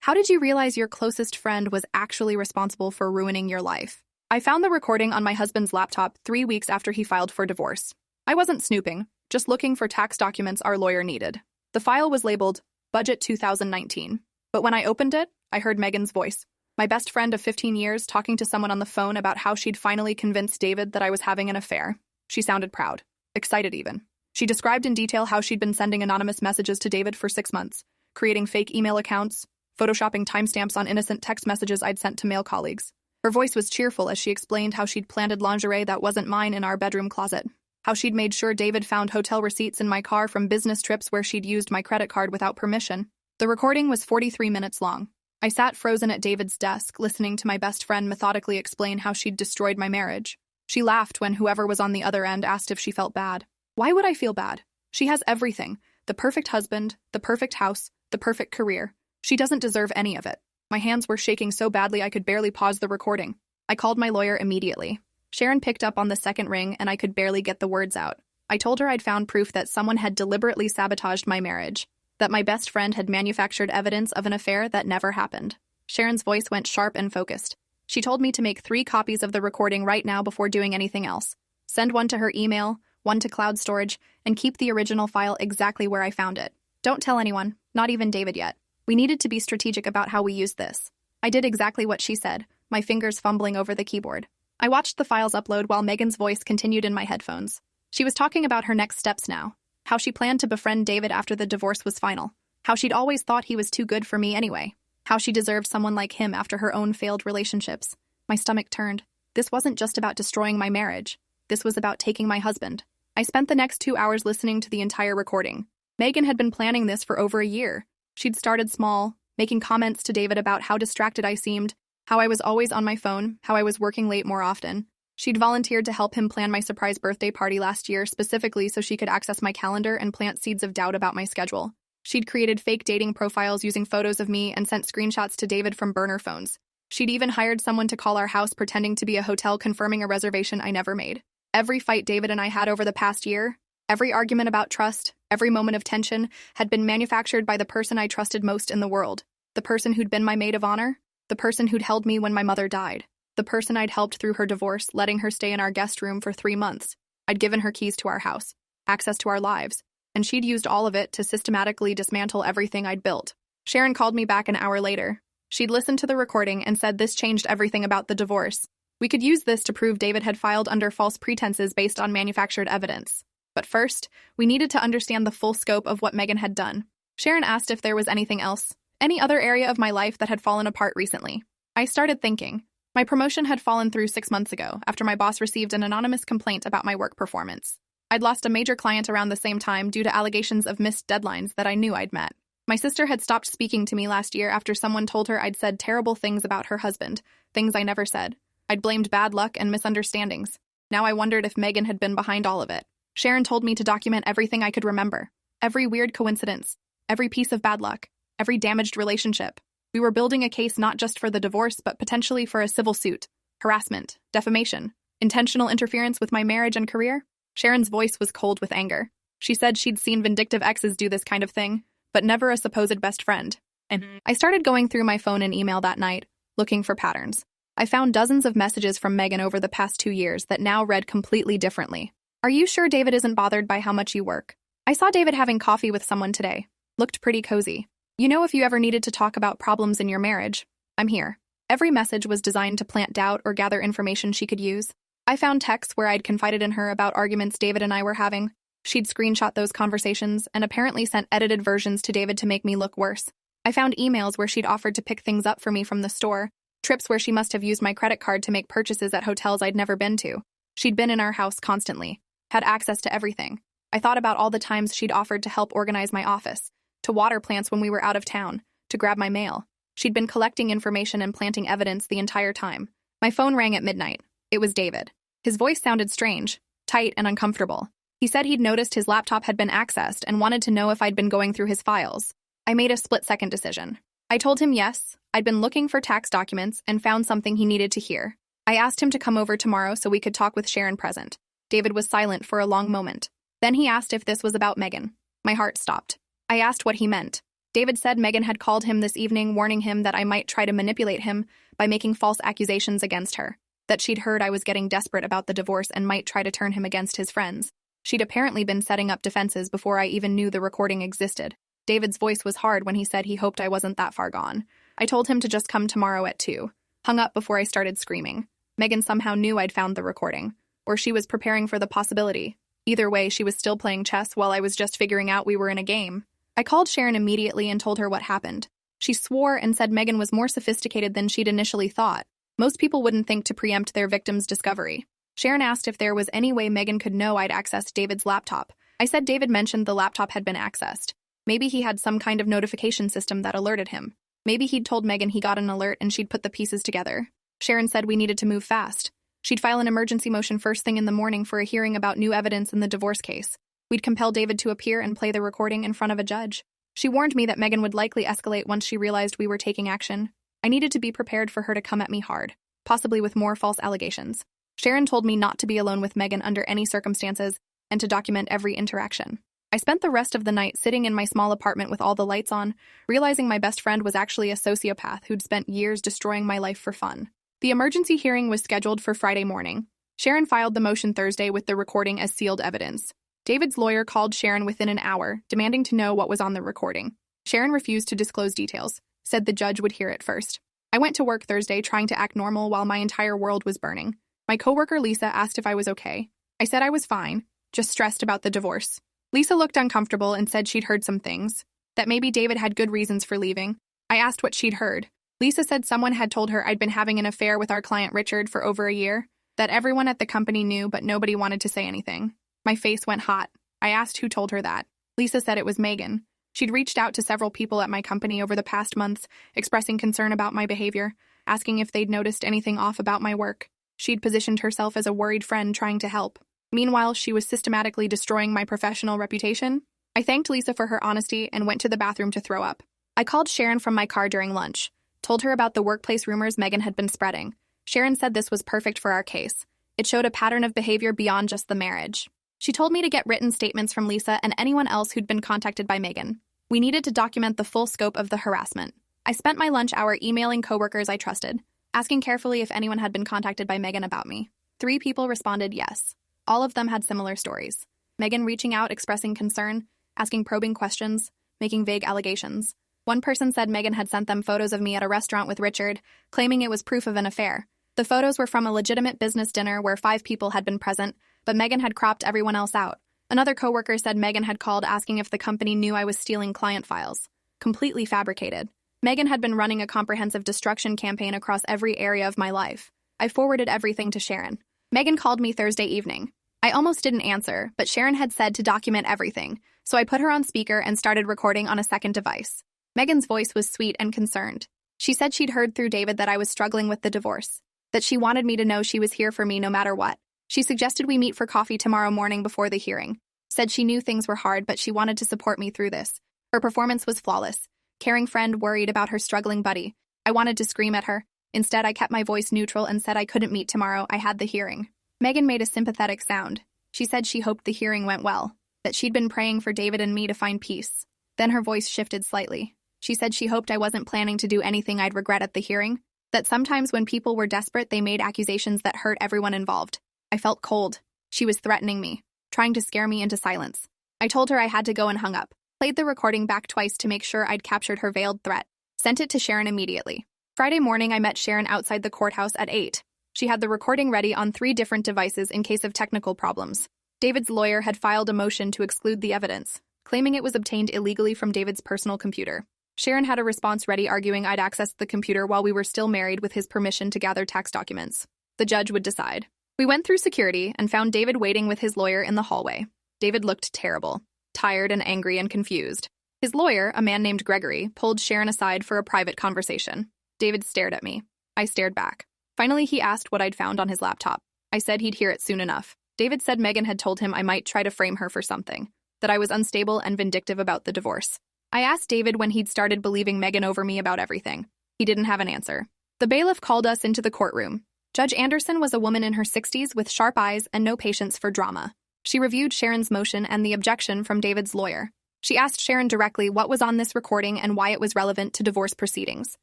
How did you realize your closest friend was actually responsible for ruining your life? I found the recording on my husband's laptop 3 weeks after he filed for divorce. I wasn't snooping, just looking for tax documents our lawyer needed. The file was labeled Budget 2019. But when I opened it, I heard Megan's voice. My best friend of 15 years talking to someone on the phone about how she'd finally convinced David that I was having an affair. She sounded proud, excited even. She described in detail how she'd been sending anonymous messages to David for 6 months, creating fake email accounts, photoshopping timestamps on innocent text messages I'd sent to male colleagues. Her voice was cheerful as she explained how she'd planted lingerie that wasn't mine in our bedroom closet, how she'd made sure David found hotel receipts in my car from business trips where she'd used my credit card without permission. The recording was 43 minutes long. I sat frozen at David's desk, listening to my best friend methodically explain how she'd destroyed my marriage. She laughed when whoever was on the other end asked if she felt bad. Why would I feel bad? She has everything. The perfect husband, the perfect house, the perfect career. She doesn't deserve any of it. My hands were shaking so badly I could barely pause the recording. I called my lawyer immediately. Sharon picked up on the second ring and I could barely get the words out. I told her I'd found proof that someone had deliberately sabotaged my marriage, that my best friend had manufactured evidence of an affair that never happened. Sharon's voice went sharp and focused. She told me to make 3 copies of the recording right now before doing anything else. Send one to her email, one to cloud storage, and keep the original file exactly where I found it. Don't tell anyone, not even David yet. We needed to be strategic about how we used this. I did exactly what she said, my fingers fumbling over the keyboard. I watched the files upload while Megan's voice continued in my headphones. She was talking about her next steps now, how she planned to befriend David after the divorce was final, how she'd always thought he was too good for me anyway, how she deserved someone like him after her own failed relationships. My stomach turned. This wasn't just about destroying my marriage. This was about taking my husband. I spent the next 2 hours listening to the entire recording. Megan had been planning this for over a year. She'd started small, making comments to David about how distracted I seemed, how I was always on my phone, how I was working late more often. She'd volunteered to help him plan my surprise birthday party last year specifically so she could access my calendar and plant seeds of doubt about my schedule. She'd created fake dating profiles using photos of me and sent screenshots to David from burner phones. She'd even hired someone to call our house pretending to be a hotel confirming a reservation I never made. Every fight David and I had over the past year, every argument about trust, every moment of tension, had been manufactured by the person I trusted most in the world. The person who'd been my maid of honor, the person who'd held me when my mother died, the person I'd helped through her divorce, letting her stay in our guest room for 3 months. I'd given her keys to our house, access to our lives, and she'd used all of it to systematically dismantle everything I'd built. Sharon called me back an hour later. She'd listened to the recording and said this changed everything about the divorce. We could use this to prove David had filed under false pretenses based on manufactured evidence. But first, we needed to understand the full scope of what Megan had done. Sharon asked if there was anything else, any other area of my life that had fallen apart recently. I started thinking. My promotion had fallen through 6 months ago after my boss received an anonymous complaint about my work performance. I'd lost a major client around the same time due to allegations of missed deadlines that I knew I'd met. My sister had stopped speaking to me last year after someone told her I'd said terrible things about her husband, things I never said. I'd blamed bad luck and misunderstandings. Now I wondered if Megan had been behind all of it. Sharon told me to document everything I could remember. Every weird coincidence. Every piece of bad luck. Every damaged relationship. We were building a case not just for the divorce, but potentially for a civil suit. Harassment. Defamation. Intentional interference with my marriage and career. Sharon's voice was cold with anger. She said she'd seen vindictive exes do this kind of thing, but never a supposed best friend. And I started going through my phone and email that night, looking for patterns. I found dozens of messages from Megan over the past 2 years that now read completely differently. Are you sure David isn't bothered by how much you work? I saw David having coffee with someone today. Looked pretty cozy. You know, if you ever needed to talk about problems in your marriage, I'm here. Every message was designed to plant doubt or gather information she could use. I found texts where I'd confided in her about arguments David and I were having. She'd screenshot those conversations and apparently sent edited versions to David to make me look worse. I found emails where she'd offered to pick things up for me from the store, trips where she must have used my credit card to make purchases at hotels I'd never been to. She'd been in our house constantly, had access to everything. I thought about all the times she'd offered to help organize my office, to water plants when we were out of town, to grab my mail. She'd been collecting information and planting evidence the entire time. My phone rang at midnight. It was David. His voice sounded strange, tight and uncomfortable. He said he'd noticed his laptop had been accessed and wanted to know if I'd been going through his files. I made a split-second decision. I told him yes, I'd been looking for tax documents and found something he needed to hear. I asked him to come over tomorrow so we could talk with Sharon present. David was silent for a long moment. Then he asked if this was about Megan. My heart stopped. I asked what he meant. David said Megan had called him this evening, warning him that I might try to manipulate him by making false accusations against her, that she'd heard I was getting desperate about the divorce and might try to turn him against his friends. She'd apparently been setting up defenses before I even knew the recording existed. David's voice was hard when he said he hoped I wasn't that far gone. I told him to just come tomorrow at 2. Hung up before I started screaming. Megan somehow knew I'd found the recording, or she was preparing for the possibility. Either way, she was still playing chess while I was just figuring out we were in a game. I called Sharon immediately and told her what happened. She swore and said Megan was more sophisticated than she'd initially thought. Most people wouldn't think to preempt their victim's discovery. Sharon asked if there was any way Megan could know I'd accessed David's laptop. I said David mentioned the laptop had been accessed. Maybe he had some kind of notification system that alerted him. Maybe he'd told Megan he got an alert and she'd put the pieces together. Sharon said we needed to move fast. She'd file an emergency motion first thing in the morning for a hearing about new evidence in the divorce case. We'd compel David to appear and play the recording in front of a judge. She warned me that Megan would likely escalate once she realized we were taking action. I needed to be prepared for her to come at me hard, possibly with more false allegations. Sharon told me not to be alone with Megan under any circumstances and to document every interaction. I spent the rest of the night sitting in my small apartment with all the lights on, realizing my best friend was actually a sociopath who'd spent years destroying my life for fun. The emergency hearing was scheduled for Friday morning. Sharon filed the motion Thursday with the recording as sealed evidence. David's lawyer called Sharon within an hour, demanding to know what was on the recording. Sharon refused to disclose details, said the judge would hear it first. I went to work Thursday trying to act normal while my entire world was burning. My coworker Lisa asked if I was okay. I said I was fine, just stressed about the divorce. Lisa looked uncomfortable and said she'd heard some things, that maybe David had good reasons for leaving. I asked what she'd heard. Lisa said someone had told her I'd been having an affair with our client Richard for over a year, that everyone at the company knew but nobody wanted to say anything. My face went hot. I asked who told her that. Lisa said it was Megan. She'd reached out to several people at my company over the past months, expressing concern about my behavior, asking if they'd noticed anything off about my work. She'd positioned herself as a worried friend trying to help. Meanwhile, she was systematically destroying my professional reputation. I thanked Lisa for her honesty and went to the bathroom to throw up. I called Sharon from my car during lunch, told her about the workplace rumors Megan had been spreading. Sharon said this was perfect for our case. It showed a pattern of behavior beyond just the marriage. She told me to get written statements from Lisa and anyone else who'd been contacted by Megan. We needed to document the full scope of the harassment. I spent my lunch hour emailing coworkers I trusted, asking carefully if anyone had been contacted by Megan about me. 3 people responded yes. All of them had similar stories. Megan reaching out, expressing concern, asking probing questions, making vague allegations. One person said Megan had sent them photos of me at a restaurant with Richard, claiming it was proof of an affair. The photos were from a legitimate business dinner where 5 people had been present, but Megan had cropped everyone else out. Another coworker said Megan had called asking if the company knew I was stealing client files. Completely fabricated. Megan had been running a comprehensive destruction campaign across every area of my life. I forwarded everything to Sharon. Megan called me Thursday evening. I almost didn't answer, but Sharon had said to document everything, so I put her on speaker and started recording on a second device. Megan's voice was sweet and concerned. She said she'd heard through David that I was struggling with the divorce, that she wanted me to know she was here for me no matter what. She suggested we meet for coffee tomorrow morning before the hearing. Said she knew things were hard, but she wanted to support me through this. Her performance was flawless. Caring friend worried about her struggling buddy. I wanted to scream at her. Instead, I kept my voice neutral and said I couldn't meet tomorrow. I had the hearing. Megan made a sympathetic sound. She said she hoped the hearing went well, that she'd been praying for David and me to find peace. Then her voice shifted slightly. She said she hoped I wasn't planning to do anything I'd regret at the hearing, that sometimes when people were desperate, they made accusations that hurt everyone involved. I felt cold. She was threatening me, trying to scare me into silence. I told her I had to go and hung up. Played the recording back twice to make sure I'd captured her veiled threat. Sent it to Sharon immediately. Friday morning, I met Sharon outside the courthouse at 8. She had the recording ready on 3 different devices in case of technical problems. David's lawyer had filed a motion to exclude the evidence, claiming it was obtained illegally from David's personal computer. Sharon had a response ready arguing I'd accessed the computer while we were still married with his permission to gather tax documents. The judge would decide. We went through security and found David waiting with his lawyer in the hallway. David looked terrible, tired and angry and confused. His lawyer, a man named Gregory, pulled Sharon aside for a private conversation. David stared at me. I stared back. Finally, he asked what I'd found on his laptop. I said he'd hear it soon enough. David said Megan had told him I might try to frame her for something, that I was unstable and vindictive about the divorce. I asked David when he'd started believing Megan over me about everything. He didn't have an answer. The bailiff called us into the courtroom. Judge Anderson was a woman in her 60s with sharp eyes and no patience for drama. She reviewed Sharon's motion and the objection from David's lawyer. She asked Sharon directly what was on this recording and why it was relevant to divorce proceedings.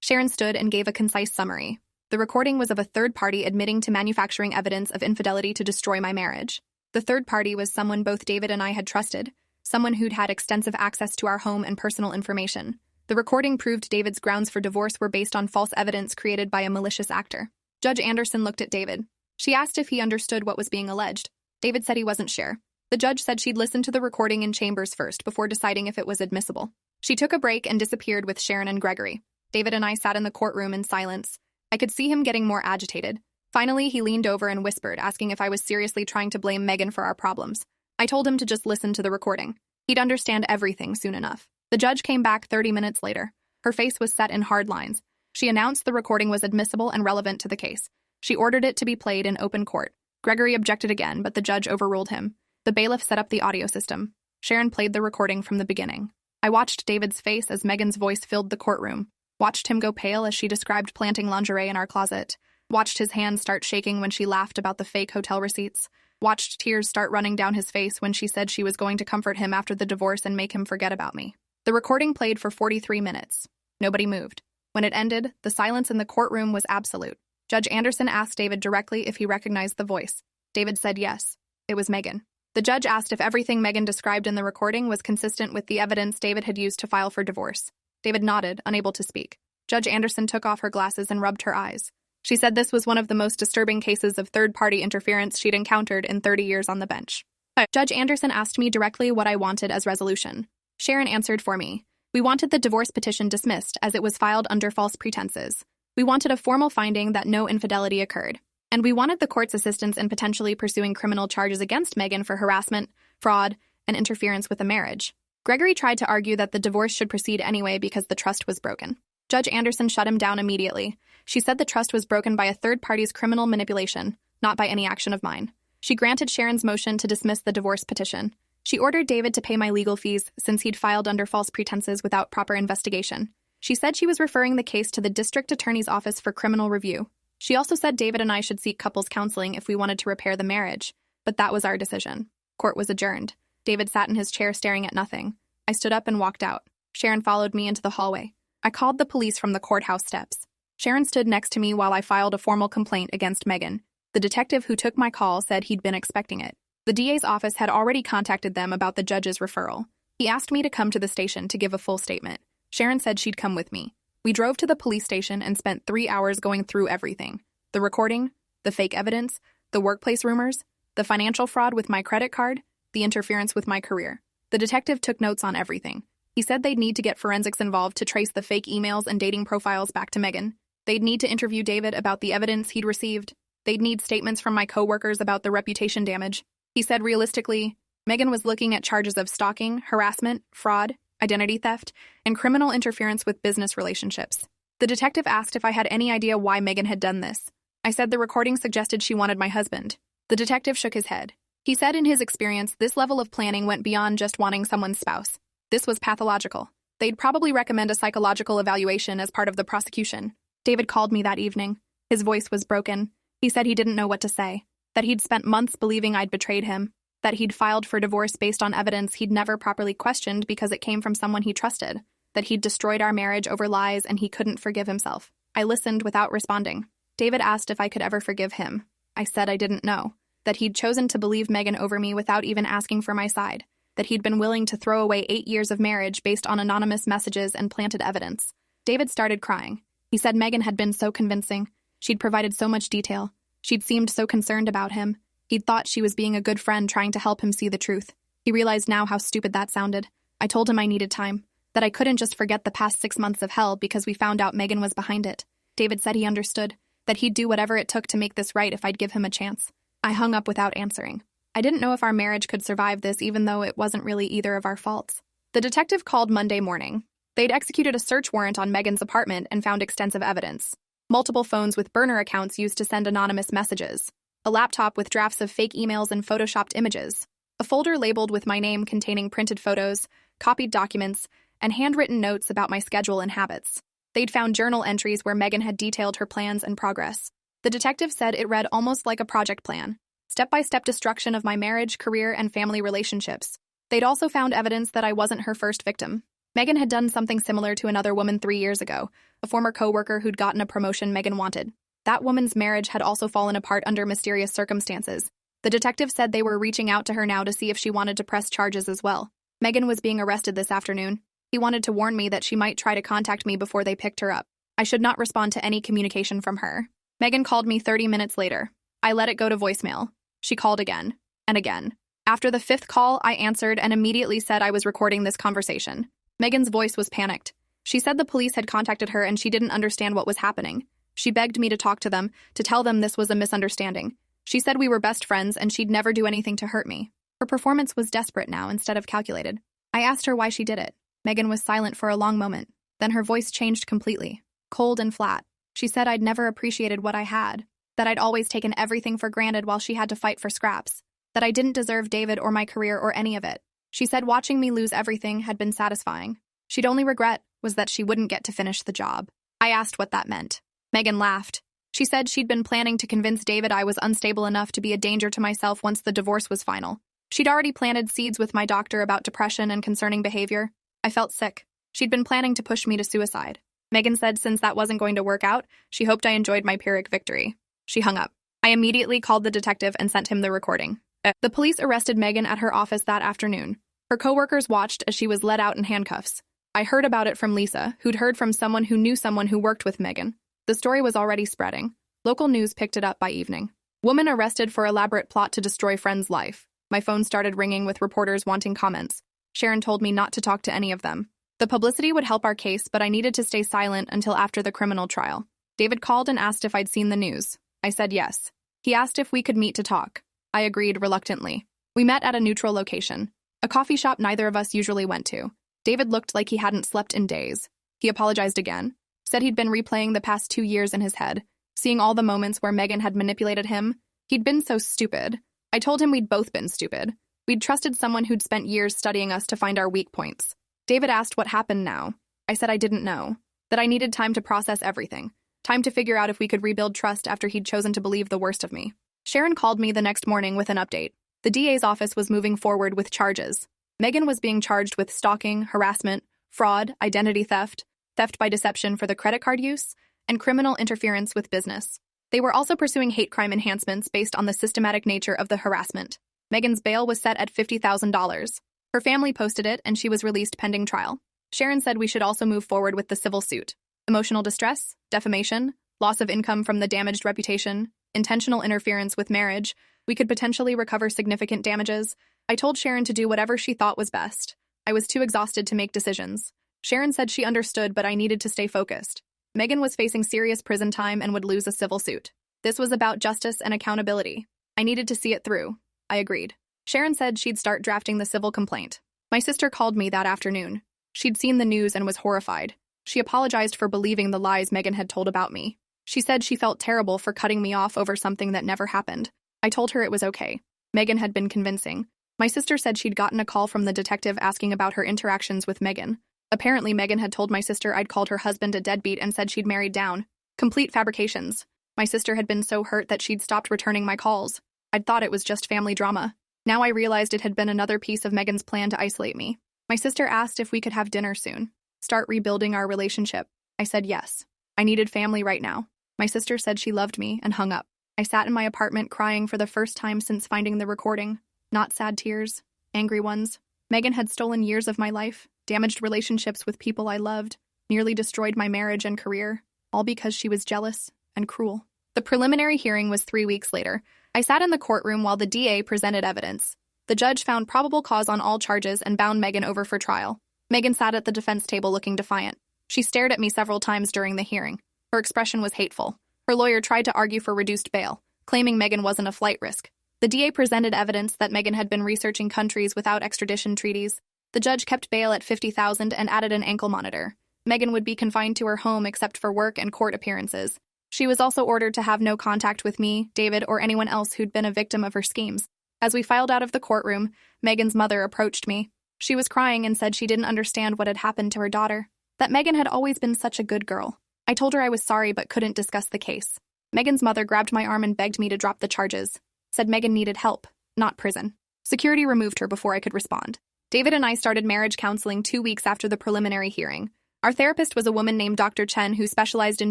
Sharon stood and gave a concise summary. The recording was of a third party admitting to manufacturing evidence of infidelity to destroy my marriage. The third party was someone both David and I had trusted, someone who'd had extensive access to our home and personal information. The recording proved David's grounds for divorce were based on false evidence created by a malicious actor. Judge Anderson looked at David. She asked if he understood what was being alleged. David said he wasn't sure. The judge said she'd listen to the recording in chambers first before deciding if it was admissible. She took a break and disappeared with Sharon and Gregory. David and I sat in the courtroom in silence. I could see him getting more agitated. Finally, he leaned over and whispered, asking if I was seriously trying to blame Megan for our problems. I told him to just listen to the recording. He'd understand everything soon enough. The judge came back 30 minutes later. Her face was set in hard lines. She announced the recording was admissible and relevant to the case. She ordered it to be played in open court. Gregory objected again, but the judge overruled him. The bailiff set up the audio system. Sharon played the recording from the beginning. I watched David's face as Megan's voice filled the courtroom. Watched him go pale as she described planting lingerie in our closet. Watched his hands start shaking when she laughed about the fake hotel receipts. Watched tears start running down his face when she said she was going to comfort him after the divorce and make him forget about me. The recording played for 43 minutes. Nobody moved. When it ended, the silence in the courtroom was absolute. Judge Anderson asked David directly if he recognized the voice. David said yes. It was Megan. The judge asked if everything Megan described in the recording was consistent with the evidence David had used to file for divorce. David nodded, unable to speak. Judge Anderson took off her glasses and rubbed her eyes. She said this was one of the most disturbing cases of third-party interference she'd encountered in 30 years on the bench. Judge Anderson asked me directly what I wanted as resolution. Sharon answered for me. We wanted the divorce petition dismissed as it was filed under false pretenses. We wanted a formal finding that no infidelity occurred. And we wanted the court's assistance in potentially pursuing criminal charges against Megan for harassment, fraud, and interference with the marriage. Gregory tried to argue that the divorce should proceed anyway because the trust was broken. Judge Anderson shut him down immediately. She said the trust was broken by a third party's criminal manipulation, not by any action of mine. She granted Sharon's motion to dismiss the divorce petition. She ordered David to pay my legal fees since he'd filed under false pretenses without proper investigation. She said she was referring the case to the district attorney's office for criminal review. She also said David and I should seek couples counseling if we wanted to repair the marriage, but that was our decision. Court was adjourned. David sat in his chair staring at nothing. I stood up and walked out. Sharon followed me into the hallway. I called the police from the courthouse steps. Sharon stood next to me while I filed a formal complaint against Megan. The detective who took my call said he'd been expecting it. The DA's office had already contacted them about the judge's referral. He asked me to come to the station to give a full statement. Sharon said she'd come with me. We drove to the police station and spent 3 hours going through everything. The recording, the fake evidence, the workplace rumors, the financial fraud with my credit card, the interference with my career. The detective took notes on everything. He said they'd need to get forensics involved to trace the fake emails and dating profiles back to Megan. They'd need to interview David about the evidence he'd received. They'd need statements from my coworkers about the reputation damage. He said realistically, Megan was looking at charges of stalking, harassment, fraud, identity theft, and criminal interference with business relationships. The detective asked if I had any idea why Megan had done this. I said the recording suggested she wanted my husband. The detective shook his head. He said in his experience, this level of planning went beyond just wanting someone's spouse. This was pathological. They'd probably recommend a psychological evaluation as part of the prosecution. David called me that evening. His voice was broken. He said he didn't know what to say, that he'd spent months believing I'd betrayed him, that he'd filed for divorce based on evidence he'd never properly questioned because it came from someone he trusted, that he'd destroyed our marriage over lies and he couldn't forgive himself. I listened without responding. David asked if I could ever forgive him. I said I didn't know, that he'd chosen to believe Megan over me without even asking for my side, that he'd been willing to throw away 8 years of marriage based on anonymous messages and planted evidence. David started crying. He said Megan had been so convincing. She'd provided so much detail. She'd seemed so concerned about him. He'd thought she was being a good friend trying to help him see the truth. He realized now how stupid that sounded. I told him I needed time, that I couldn't just forget the past 6 months of hell because we found out Megan was behind it. David said he understood, that he'd do whatever it took to make this right if I'd give him a chance. I hung up without answering. I didn't know if our marriage could survive this even though it wasn't really either of our faults. The detective called Monday morning. They'd executed a search warrant on Megan's apartment and found extensive evidence. Multiple phones with burner accounts used to send anonymous messages. A laptop with drafts of fake emails and photoshopped images. A folder labeled with my name containing printed photos, copied documents, and handwritten notes about my schedule and habits. They'd found journal entries where Megan had detailed her plans and progress. The detective said it read almost like a project plan. Step-by-step destruction of my marriage, career, and family relationships. They'd also found evidence that I wasn't her first victim. Megan had done something similar to another woman 3 years ago, a former coworker who'd gotten a promotion Megan wanted. That woman's marriage had also fallen apart under mysterious circumstances. The detective said they were reaching out to her now to see if she wanted to press charges as well. Megan was being arrested this afternoon. He wanted to warn me that she might try to contact me before they picked her up. I should not respond to any communication from her. Megan called me 30 minutes later. I let it go to voicemail. She called again and again. After the 5th call, I answered and immediately said I was recording this conversation. Megan's voice was panicked. She said the police had contacted her and she didn't understand what was happening. She begged me to talk to them, to tell them this was a misunderstanding. She said we were best friends and she'd never do anything to hurt me. Her performance was desperate now instead of calculated. I asked her why she did it. Megan was silent for a long moment. Then her voice changed completely, cold and flat. She said I'd never appreciated what I had, that I'd always taken everything for granted while she had to fight for scraps, that I didn't deserve David or my career or any of it. She said watching me lose everything had been satisfying. She'd only regret was that she wouldn't get to finish the job. I asked what that meant. Megan laughed. She said she'd been planning to convince David I was unstable enough to be a danger to myself once the divorce was final. She'd already planted seeds with my doctor about depression and concerning behavior. I felt sick. She'd been planning to push me to suicide. Megan said since that wasn't going to work out, she hoped I enjoyed my Pyrrhic victory. She hung up. I immediately called the detective and sent him the recording. The police arrested Megan at her office that afternoon. Her coworkers watched as she was led out in handcuffs. I heard about it from Lisa, who'd heard from someone who knew someone who worked with Megan. The story was already spreading. Local news picked it up by evening. Woman arrested for elaborate plot to destroy friend's life. My phone started ringing with reporters wanting comments. Sharon told me not to talk to any of them. The publicity would help our case, but I needed to stay silent until after the criminal trial. David called and asked if I'd seen the news. I said yes. He asked if we could meet to talk. I agreed reluctantly. We met at a neutral location, a coffee shop neither of us usually went to. David looked like he hadn't slept in days. He apologized again, said he'd been replaying the past 2 years in his head, seeing all the moments where Megan had manipulated him. He'd been so stupid. I told him we'd both been stupid. We'd trusted someone who'd spent years studying us to find our weak points. David asked what happened now. I said I didn't know, that I needed time to process everything, time to figure out if we could rebuild trust after he'd chosen to believe the worst of me. Sharon called me the next morning with an update. The DA's office was moving forward with charges. Megan was being charged with stalking, harassment, fraud, identity theft, theft by deception for the credit card use, and criminal interference with business. They were also pursuing hate crime enhancements based on the systematic nature of the harassment. Megan's bail was set at $50,000. Her family posted it, and she was released pending trial. Sharon said we should also move forward with the civil suit. Emotional distress, defamation, loss of income from the damaged reputation, intentional interference with marriage. We could potentially recover significant damages. I told Sharon to do whatever she thought was best. I was too exhausted to make decisions. Sharon said she understood, but I needed to stay focused. Megan was facing serious prison time and would lose a civil suit. This was about justice and accountability. I needed to see it through. I agreed. Sharon said she'd start drafting the civil complaint. My sister called me that afternoon. She'd seen the news and was horrified. She apologized for believing the lies Megan had told about me. She said she felt terrible for cutting me off over something that never happened. I told her it was okay. Megan had been convincing. My sister said she'd gotten a call from the detective asking about her interactions with Megan. Apparently, Megan had told my sister I'd called her husband a deadbeat and said she'd married down. Complete fabrications. My sister had been so hurt that she'd stopped returning my calls. I'd thought it was just family drama. Now I realized it had been another piece of Megan's plan to isolate me. My sister asked if we could have dinner soon. Start rebuilding our relationship. I said yes. I needed family right now. My sister said she loved me and hung up. I sat in my apartment crying for the first time since finding the recording. Not sad tears, angry ones. Megan had stolen years of my life, damaged relationships with people I loved, nearly destroyed my marriage and career, all because she was jealous and cruel. The preliminary hearing was 3 weeks later. I sat in the courtroom while the DA presented evidence. The judge found probable cause on all charges and bound Megan over for trial. Megan sat at the defense table looking defiant. She stared at me several times during the hearing. Her expression was hateful. Her lawyer tried to argue for reduced bail, claiming Megan wasn't a flight risk. The DA presented evidence that Megan had been researching countries without extradition treaties. The judge kept bail at $50,000 and added an ankle monitor. Megan would be confined to her home except for work and court appearances. She was also ordered to have no contact with me, David, or anyone else who'd been a victim of her schemes. As we filed out of the courtroom, Megan's mother approached me. She was crying and said she didn't understand what had happened to her daughter, that Megan had always been such a good girl. I told her I was sorry but couldn't discuss the case. Megan's mother grabbed my arm and begged me to drop the charges, said Megan needed help, not prison. Security removed her before I could respond. David and I started marriage counseling 2 weeks after the preliminary hearing. Our therapist was a woman named Dr. Chen who specialized in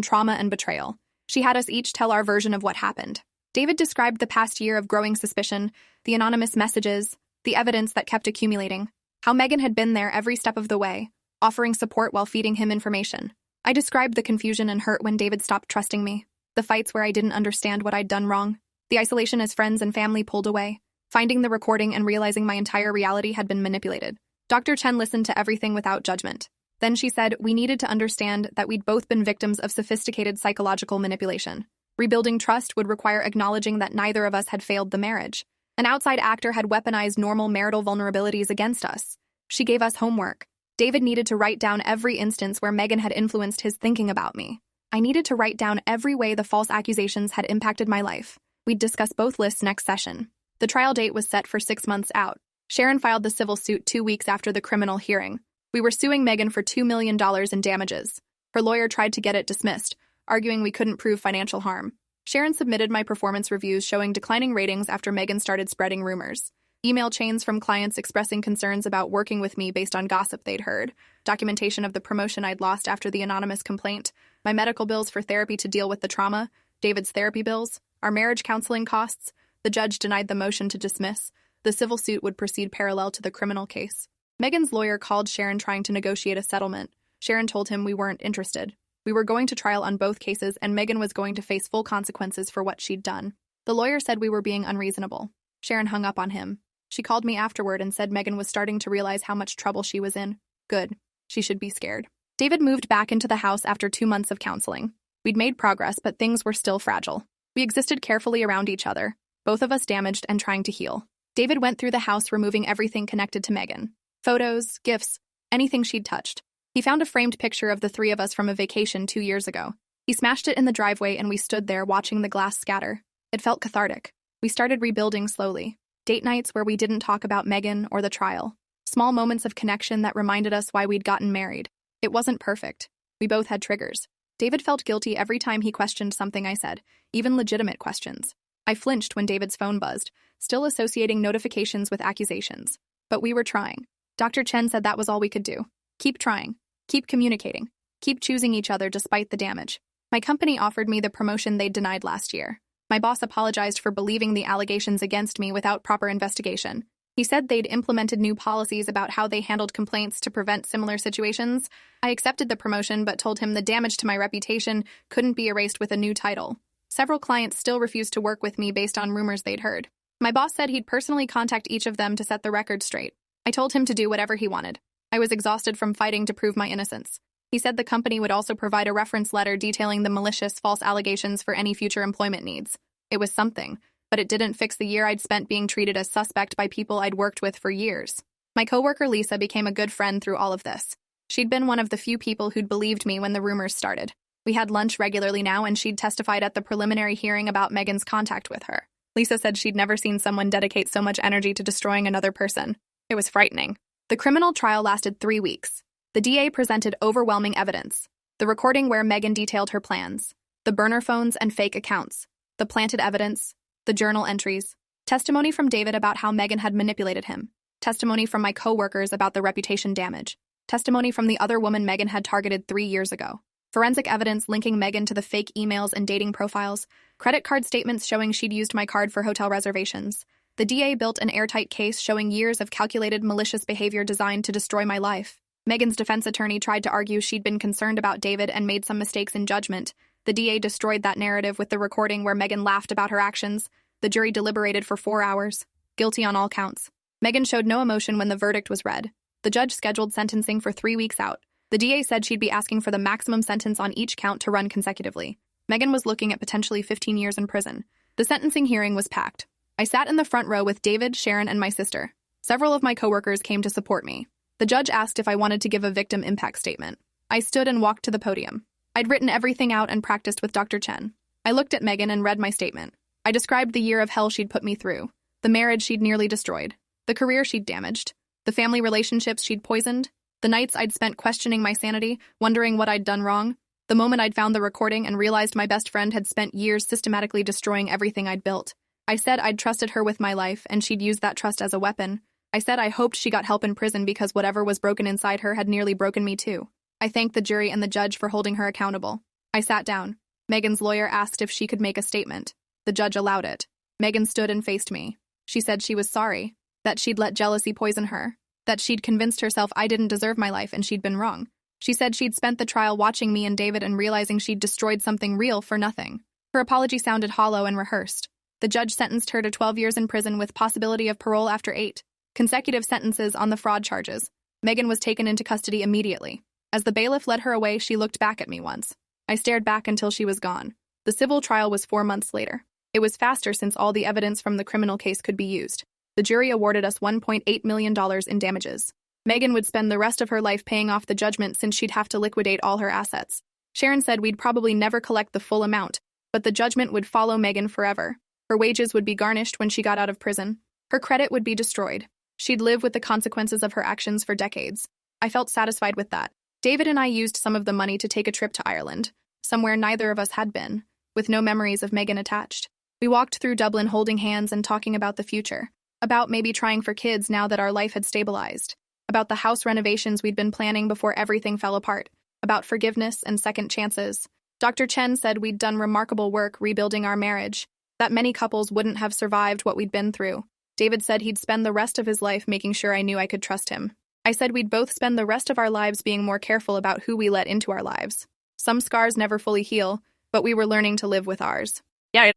trauma and betrayal. She had us each tell our version of what happened. David described the past year of growing suspicion, the anonymous messages, the evidence that kept accumulating, how Megan had been there every step of the way, offering support while feeding him information. I described the confusion and hurt when David stopped trusting me, the fights where I didn't understand what I'd done wrong, the isolation as friends and family pulled away, finding the recording and realizing my entire reality had been manipulated. Dr. Chen listened to everything without judgment. Then she said we needed to understand that we'd both been victims of sophisticated psychological manipulation. Rebuilding trust would require acknowledging that neither of us had failed the marriage. An outside actor had weaponized normal marital vulnerabilities against us. She gave us homework. David needed to write down every instance where Megan had influenced his thinking about me. I needed to write down every way the false accusations had impacted my life. We'd discuss both lists next session. The trial date was set for 6 months out. Sharon filed the civil suit 2 weeks after the criminal hearing. We were suing Megan for $2 million in damages. Her lawyer tried to get it dismissed, arguing we couldn't prove financial harm. Sharon submitted my performance reviews showing declining ratings after Megan started spreading rumors. Email chains from clients expressing concerns about working with me based on gossip they'd heard, documentation of the promotion I'd lost after the anonymous complaint, my medical bills for therapy to deal with the trauma, David's therapy bills, our marriage counseling costs. The judge denied the motion to dismiss. The civil suit would proceed parallel to the criminal case. Megan's lawyer called Sharon trying to negotiate a settlement. Sharon told him we weren't interested. We were going to trial on both cases, and Megan was going to face full consequences for what she'd done. The lawyer said we were being unreasonable. Sharon hung up on him. She called me afterward and said Megan was starting to realize how much trouble she was in. Good. She should be scared. David moved back into the house after 2 months of counseling. We'd made progress, but things were still fragile. We existed carefully around each other, both of us damaged and trying to heal. David went through the house removing everything connected to Megan. Photos, gifts, anything she'd touched. He found a framed picture of the 3 of us from a vacation 2 years ago. He smashed it in the driveway and we stood there watching the glass scatter. It felt cathartic. We started rebuilding slowly. Date nights where we didn't talk about Megan or the trial. Small moments of connection that reminded us why we'd gotten married. It wasn't perfect. We both had triggers. David felt guilty every time he questioned something I said, even legitimate questions. I flinched when David's phone buzzed, still associating notifications with accusations. But we were trying. Dr. Chen said that was all we could do. Keep trying. Keep communicating. Keep choosing each other despite the damage. My company offered me the promotion they'd denied last year. My boss apologized for believing the allegations against me without proper investigation. He said they'd implemented new policies about how they handled complaints to prevent similar situations. I accepted the promotion but told him the damage to my reputation couldn't be erased with a new title. Several clients still refused to work with me based on rumors they'd heard. My boss said he'd personally contact each of them to set the record straight. I told him to do whatever he wanted. I was exhausted from fighting to prove my innocence. He said the company would also provide a reference letter detailing the malicious false allegations for any future employment needs. It was something, but it didn't fix the year I'd spent being treated as suspect by people I'd worked with for years. My coworker Lisa became a good friend through all of this. She'd been one of the few people who'd believed me when the rumors started. We had lunch regularly now, and she'd testified at the preliminary hearing about Megan's contact with her. Lisa said she'd never seen someone dedicate so much energy to destroying another person. It was frightening. The criminal trial lasted 3 weeks. The DA presented overwhelming evidence. The recording where Megan detailed her plans, the burner phones and fake accounts, the planted evidence, the journal entries, testimony from David about how Megan had manipulated him, testimony from my co-workers about the reputation damage, testimony from the other woman Megan had targeted 3 years ago, forensic evidence linking Megan to the fake emails and dating profiles, credit card statements showing she'd used my card for hotel reservations. The DA built an airtight case showing years of calculated malicious behavior designed to destroy my life. Megan's defense attorney tried to argue she'd been concerned about David and made some mistakes in judgment. The DA destroyed that narrative with the recording where Megan laughed about her actions. The jury deliberated for 4 hours. Guilty on all counts. Megan showed no emotion when the verdict was read. The judge scheduled sentencing for 3 weeks out. The DA said she'd be asking for the maximum sentence on each count to run consecutively. Megan was looking at potentially 15 years in prison. The sentencing hearing was packed. I sat in the front row with David, Sharon, and my sister. Several of my coworkers came to support me. The judge asked if I wanted to give a victim impact statement. I stood and walked to the podium. I'd written everything out and practiced with Dr. Chen. I looked at Megan and read my statement. I described the year of hell she'd put me through, the marriage she'd nearly destroyed, the career she'd damaged, the family relationships she'd poisoned, the nights I'd spent questioning my sanity, wondering what I'd done wrong, the moment I'd found the recording and realized my best friend had spent years systematically destroying everything I'd built. I said I'd trusted her with my life, and she'd used that trust as a weapon. I said I hoped she got help in prison because whatever was broken inside her had nearly broken me too. I thanked the jury and the judge for holding her accountable. I sat down. Megan's lawyer asked if she could make a statement. The judge allowed it. Megan stood and faced me. She said she was sorry, that she'd let jealousy poison her, that she'd convinced herself I didn't deserve my life and she'd been wrong. She said she'd spent the trial watching me and David and realizing she'd destroyed something real for nothing. Her apology sounded hollow and rehearsed. The judge sentenced her to 12 years in prison with possibility of parole after 8 consecutive sentences on the fraud charges. Megan was taken into custody immediately. As the bailiff led her away, she looked back at me once. I stared back until she was gone. The civil trial was 4 months later. It was faster since all the evidence from the criminal case could be used. The jury awarded us $1.8 million in damages. Megan would spend the rest of her life paying off the judgment since she'd have to liquidate all her assets. Sharon said we'd probably never collect the full amount, but the judgment would follow Megan forever. Her wages would be garnished when she got out of prison. Her credit would be destroyed. She'd live with the consequences of her actions for decades. I felt satisfied with that. David and I used some of the money to take a trip to Ireland, somewhere neither of us had been, with no memories of Megan attached. We walked through Dublin holding hands and talking about the future, about maybe trying for kids now that our life had stabilized, about the house renovations we'd been planning before everything fell apart, about forgiveness and second chances. Dr. Chen said we'd done remarkable work rebuilding our marriage, that many couples wouldn't have survived what we'd been through. David said he'd spend the rest of his life making sure I knew I could trust him. I said we'd both spend the rest of our lives being more careful about who we let into our lives. Some scars never fully heal, but we were learning to live with ours.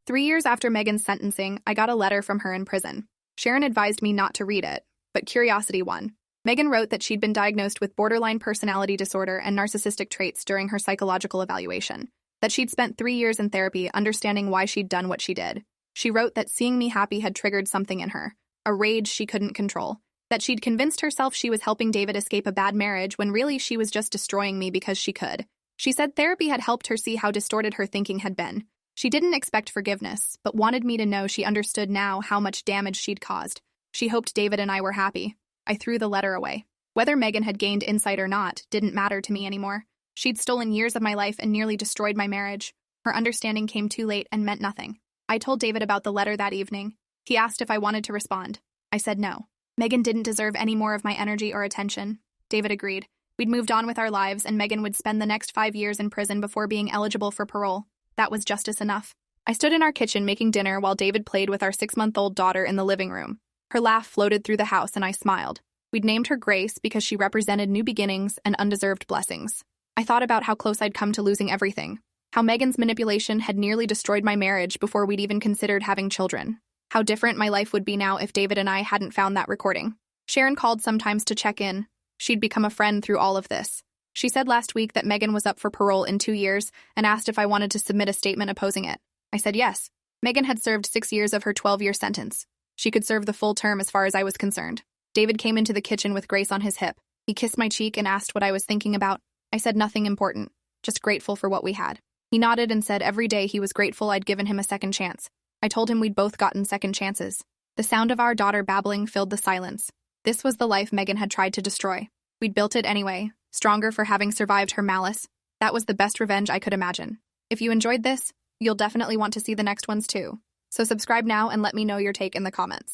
3 years after Megan's sentencing, I got a letter from her in prison. Sharon advised me not to read it, but curiosity won. Megan wrote that she'd been diagnosed with borderline personality disorder and narcissistic traits during her psychological evaluation, that she'd spent 3 years in therapy understanding why she'd done what she did. She wrote that seeing me happy had triggered something in her, a rage she couldn't control, that she'd convinced herself she was helping David escape a bad marriage when really she was just destroying me because she could. She said therapy had helped her see how distorted her thinking had been. She didn't expect forgiveness, but wanted me to know she understood now how much damage she'd caused. She hoped David and I were happy. I threw the letter away. Whether Megan had gained insight or not didn't matter to me anymore. She'd stolen years of my life and nearly destroyed my marriage. Her understanding came too late and meant nothing. I told David about the letter that evening. He asked if I wanted to respond. I said no. Megan didn't deserve any more of my energy or attention. David agreed. We'd moved on with our lives, and Megan would spend the next 5 years in prison before being eligible for parole. That was justice enough. I stood in our kitchen making dinner while David played with our 6-month-old daughter in the living room. Her laugh floated through the house, and I smiled. We'd named her Grace because she represented new beginnings and undeserved blessings. I thought about how close I'd come to losing everything. How Megan's manipulation had nearly destroyed my marriage before we'd even considered having children. How different my life would be now if David and I hadn't found that recording. Sharon called sometimes to check in. She'd become a friend through all of this. She said last week that Megan was up for parole in 2 years and asked if I wanted to submit a statement opposing it. I said yes. Megan had served 6 years of her 12-year sentence. She could serve the full term as far as I was concerned. David came into the kitchen with Grace on his hip. He kissed my cheek and asked what I was thinking about. I said nothing important, just grateful for what we had. He nodded and said every day he was grateful I'd given him a second chance. I told him we'd both gotten second chances. The sound of our daughter babbling filled the silence. This was the life Megan had tried to destroy. We'd built it anyway, stronger for having survived her malice. That was the best revenge I could imagine. If you enjoyed this, you'll definitely want to see the next ones too. So subscribe now and let me know your take in the comments.